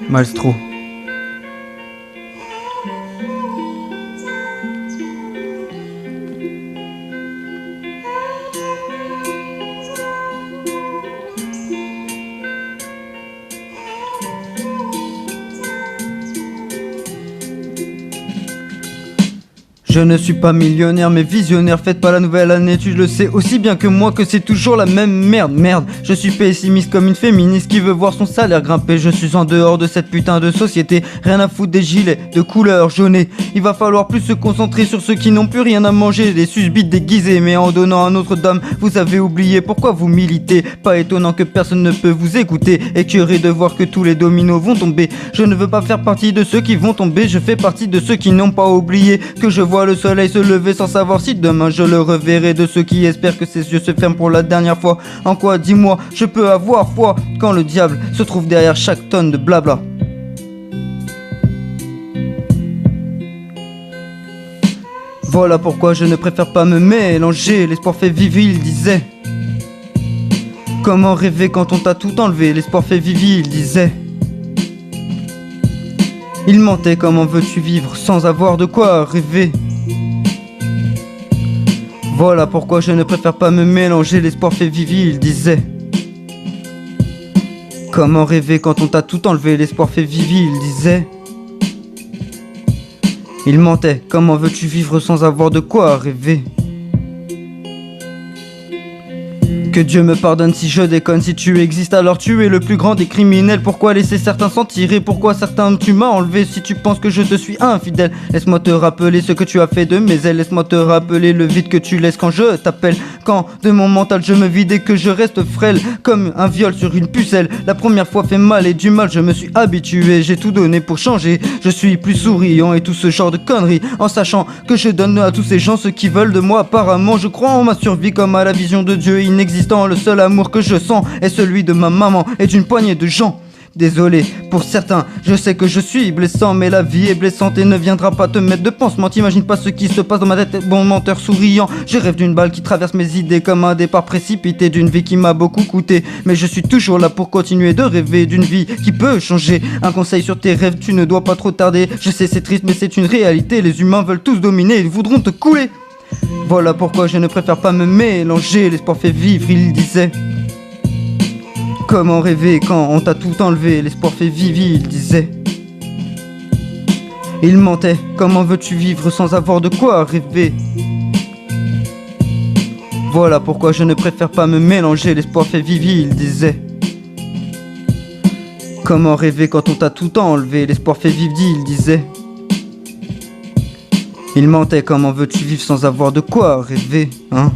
Maestro. Je ne suis pas millionnaire mais visionnaire, faites pas la nouvelle année, tu le sais aussi bien que moi que c'est toujours la même merde. Je suis pessimiste comme une féministe qui veut voir son salaire grimper. Je suis en dehors de cette putain de société, rien à foutre des gilets de couleur jaunée. Il va falloir plus se concentrer sur ceux qui n'ont plus rien à manger, des susbites déguisés. Mais en donnant à Notre-Dame, vous avez oublié pourquoi vous militez. Pas étonnant que personne ne peut vous écouter, écœuré de voir que tous les dominos vont tomber. Je ne veux pas faire partie de ceux qui vont tomber, je fais partie de ceux qui n'ont pas oublié que je vois le soleil se lever sans savoir si demain je le reverrai, de ceux qui espèrent que ses yeux se ferment pour la dernière fois. En quoi, dis-moi, je peux avoir foi quand le diable se trouve derrière chaque tonne de blabla. Voilà pourquoi je ne préfère pas me mélanger, l'espoir fait vivre, il disait. Comment rêver quand on t'a tout enlevé, l'espoir fait vivre, il disait. Il mentait, comment veux-tu vivre sans avoir de quoi rêver? Voilà pourquoi je ne préfère pas me mélanger, l'espoir fait vivre, il disait. Comment rêver quand on t'a tout enlevé, l'espoir fait vivre, il disait. Il mentait, comment veux-tu vivre sans avoir de quoi rêver? Que Dieu me pardonne si je déconne, si tu existes alors tu es le plus grand des criminels. Pourquoi laisser certains s'en tirer? Pourquoi certains tu m'as enlevé? Si tu penses que je te suis infidèle, laisse-moi te rappeler ce que tu as fait de mes ailes. Laisse-moi te rappeler le vide que tu laisses quand je t'appelle. Quand de mon mental je me vide et que je reste frêle comme un viol sur une pucelle. La première fois fait mal et du mal je me suis habitué. J'ai tout donné pour changer, je suis plus souriant et tout ce genre de conneries, en sachant que je donne à tous ces gens ce qu'ils veulent de moi. Apparemment je crois en ma survie comme à la vision de Dieu inexistant. Le seul amour que je sens est celui de ma maman et d'une poignée de gens. Désolé pour certains, je sais que je suis blessant, mais la vie est blessante et ne viendra pas te mettre de pansement. T'imagines pas ce qui se passe dans ma tête, bon menteur souriant. Je rêve d'une balle qui traverse mes idées comme un départ précipité d'une vie qui m'a beaucoup coûté. Mais je suis toujours là pour continuer de rêver d'une vie qui peut changer. Un conseil sur tes rêves, tu ne dois pas trop tarder. Je sais c'est triste mais c'est une réalité, les humains veulent tous dominer, ils voudront te couler. Voilà pourquoi je ne préfère pas me mélanger, l'espoir fait vivre, il disait. Comment rêver quand on t'a tout enlevé, l'espoir fait vivre, il disait. Il mentait, comment veux-tu vivre sans avoir de quoi rêver? Voilà pourquoi je ne préfère pas me mélanger, l'espoir fait vivre, il disait. Comment rêver quand on t'a tout enlevé, l'espoir fait vivre, il disait. Il mentait, comment veux-tu vivre sans avoir de quoi rêver, hein?